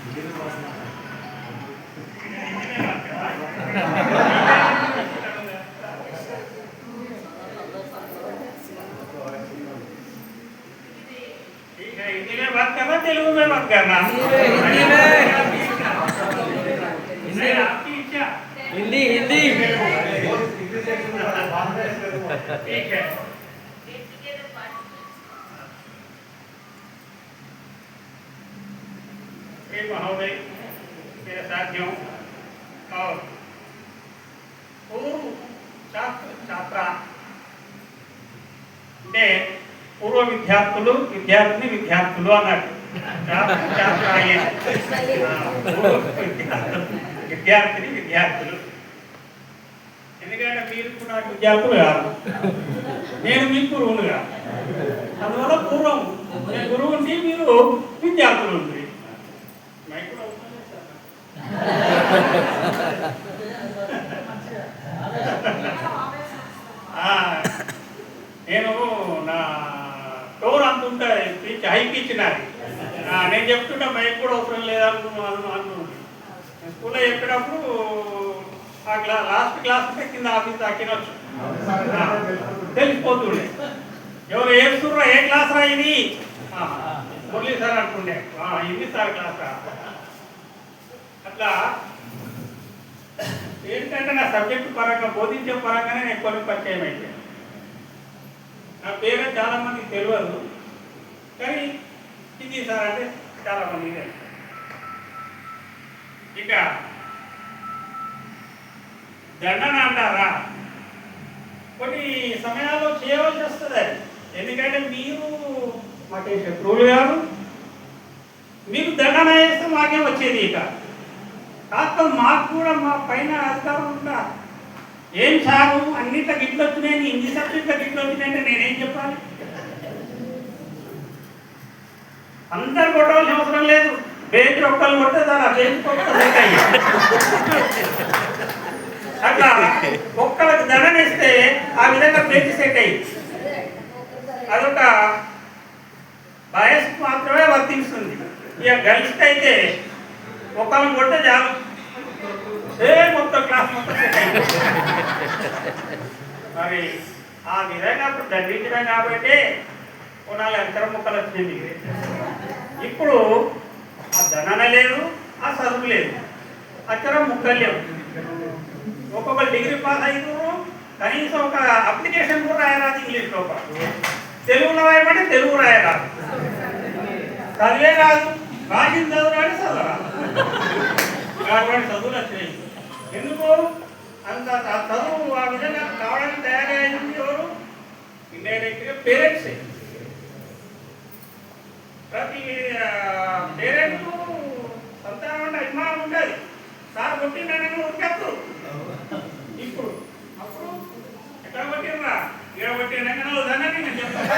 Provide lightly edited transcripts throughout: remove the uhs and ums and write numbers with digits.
हिंदी में बात करना, तेलुगु में बात करना? हिंदी में आपकी इच्छा। हिंदी हिंदी ठीक है। महोदय, मेरे साथियों और पूर्व छात्र छात्रा అంటే పూర్వ విద్యార్థులు విద్యార్థిని విద్యార్థులు అన్నాడు. విద్యార్థిని విద్యార్థులు ఎందుకంటే మీరు నాకు విద్యార్థులు కాదు, నేను మీ గురువును కాదు. అందువల్ల పూర్వం నేను గురువుని, మీరు విద్యార్థులు ఉంది. నేను నా టోర్ అంత ఉంటుంది, పిచ్ హై పిచ్ నాది. నేను చెప్తుంటే మైక్ కూడా అవసరం లేదనుకున్నాను. స్కూల్లో చెప్పేటప్పుడు ఆ లాస్ట్ క్లాస్ ఉంటే కింద ఆఫీస్ తాకినొచ్చు, తెలిసిపోతుండే. ఎవరు ఏడుస్తుర్రా, ఏ క్లాస్ రా ఇది, మురళీ సార్ అనుకుండే, ఇది సార్ క్లాస్ రా. అట్లా ఏంటంటే నా సబ్జెక్టు పరంగా బోధించే పరంగానే నేను కొన్ని పరిచయం అయిపోయాను. నా పేరే చాలామందికి తెలియదు, కానీ హిందీ సార్ అంటే చాలామంది. ఇక దండన అంటారా, కొన్ని సమయాల్లో చేయవలసి వస్తుంది అది. ఎందుకంటే మీరు మాకే శత్రువులు కాదు, మీకు దండన వేస్తే మాకే వచ్చేది. ఇక కాస్త మాకు కూడా మా పైన అధికారం ఉందా, ఏం సారు అన్నింటిలో గిట్లు వచ్చినాయి, హిందీ సబ్జెక్ట్లో గిట్లు వచ్చినాయంటే నేనేం చెప్పాలి? అందరు కొట్టవలసిన అవసరం లేదు, బేంచ్ ఒక్కలు కొడితే దాని బేంచ్ అట్లా ఒక్కళ్ళకి దండనేస్తే ఆ విధంగా బేంచ్ సెట్ అయ్యి అదొక బాయ్స్ మాత్రమే వర్తిస్తుంది. ఇక గర్ల్స్కి అయితే ఒకళ్ళని కొడితే చాలు, మొత్తం క్లాస్ మొత్తం సెట్ అయింది. మరి ఆ విధంగా అప్పుడు దండించడం కాబట్టి కొనాలి అంతరం ముక్కలు వచ్చింది. ఇప్పుడు ఆ దండన లేదు, ఆ చదువు లేదు, అక్షరం ముక్కలు లేవు. ఒక్కొక్కరు డిగ్రీ పాస్ అయినారు, కనీసం ఒక అప్లికేషన్ కూడా రాయరాదు ఇంగ్లీష్లో. తెలుగులో రాయమంటే తెలుగు రాయరాదు, చదివే రాదు, రాసిన చదువు రాని చదవరాదు. కాబట్టి చదువులు వచ్చినాయి. ఎందుకు అంత చదువు ఆ విధంగా కావడానికి తయారైంది ఎవరు? ఇండైరెక్ట్గా పేరెంట్సే. ప్రతి పేరెంట్ సంతానం అంటే అభిమానం ఉంటుంది. సార్ కొట్టిండని ఉరికెత్తు. ఇప్పుడు అప్పుడు ఎక్కడ కొట్టినరా, ఇక్కడ కొట్టిన వదనని నేను చెప్తాను.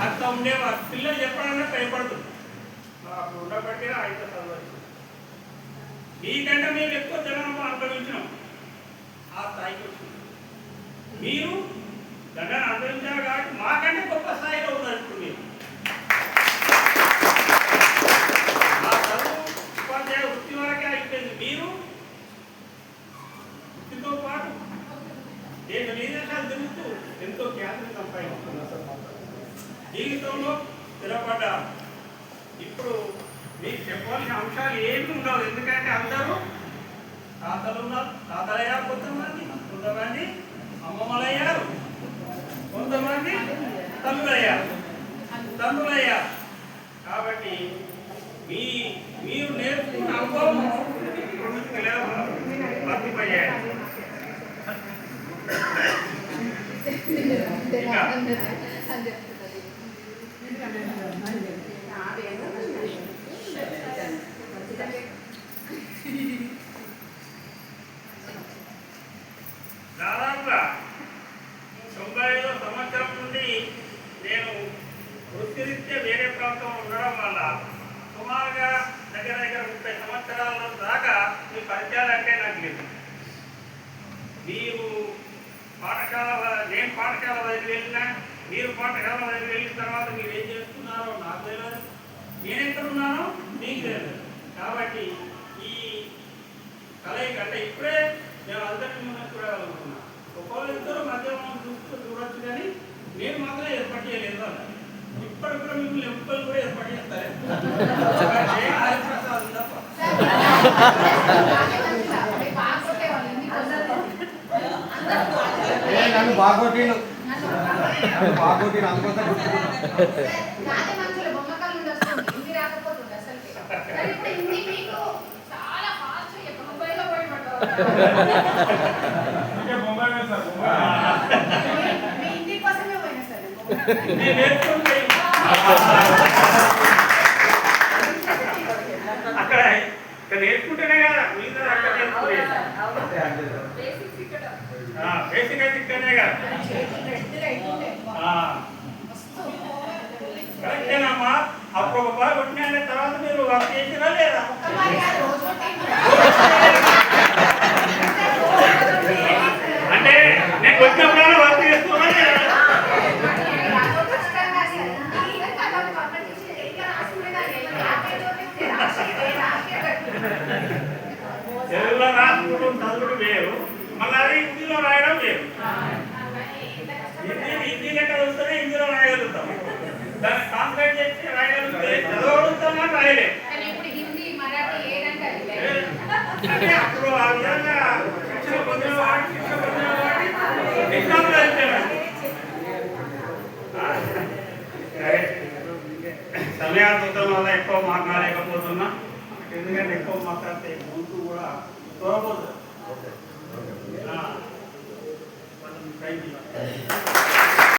అంత ఉండేవారు పిల్లలు చెప్పాలన్నా భయపడుతుంది. అప్పుడు ఉండబట్టి అయితే చదవచ్చు. మీకంటే మేము ఎక్కువ జనం అనుభవించినాం, ఆ స్థాయికి వచ్చింది. మీరు దండన అనుభవించారు కాబట్టి మాకంటే గొప్ప స్థాయిలో ఉన్నారు ఇప్పుడు. మీరు ఆ చదువు ఉపాధ్యాయ వృత్తి వరకే అయిపోయింది. మీరు వృత్తితో పాటు దేశ విదేశాలు తిరుగుతూ ఎంతో ఖ్యాతిని సంపాదించుకున్నారు, జీవితంలో స్థిరపడ్డారు. ఇప్పుడు మీకు చెప్పాల్సిన అంశాలు ఏమి ఉండవు, ఎందుకంటే అందరూ తాతలు ఉన్నారు, తాతలయ్యారు, కొంతమంది అమ్మమ్మలయ్యారు, కొంతమంది తండ్రులయ్యారు. కాబట్టి మీరు నేర్చుకున్న అనుభవం వర్తింపజేయాలి. దాదాపుగా 95వ సంవత్సరం నుండి నేను వృత్తిరీత్యా వేరే ప్రాంతంలో ఉండడం వల్ల సుమారుగా దగ్గర 30 సంవత్సరాల దాకా మీ పరిచయాలు అంటే నాకు లేదు. మీరు నేను పాఠశాల వదిలి వెళ్ళినా, మీరు పాఠశాల వదిలి వెళ్ళిన తర్వాత మీరు ఏం చేస్తున్నారో నాకు తెలియదు, నేను ఎక్కడ ఉన్నానో మీకు తెలియదు. కూడా మిమ్మల్ని ఎప్పుడు కూడా ఏర్పాటు చేస్తారు. హరిప్రసాద్ తప్ప నన్ను బాగోటీలు అందుకోసం అక్కడ నేర్చుకుంటేనే కదా మీద అక్కడ నేర్చుకునేది. బేసిక్ అయితే ఇక్కడనే కదా. కరెక్టేనమ్మా. అప్పుడు ఒక బాగా కొట్టిన తర్వాత మీరు వర్క్ చేసినా లేదా? అంటే నేను వచ్చినప్పుడు వర్క్ చేస్తున్నా లేదా? తెలుగులో రాసుకోవడం చదువుడు వేరు, మళ్ళీ అది హిందీలో రాయడం వేరు. హిందీ లెక్క వస్తేనే హిందీలో రాయగలుగుతాం, దాన్ని ట్రాన్స్లేట్ చేసి రాయగలిగితే చదవగలుగుతాం కానీ రాయలేదు. అప్పుడు ఆ విధంగా శిక్షణ పొందిన వాడి ఎగ్జాంపుల్ అయిపోయాడు. సమయార్థం వల్ల ఎక్కువ మాట్లాడలేకపోతున్నా, ఎందుకంటే ఎక్కువ మాట్లాడితే ముందు కూడా త్వరపోతుంది.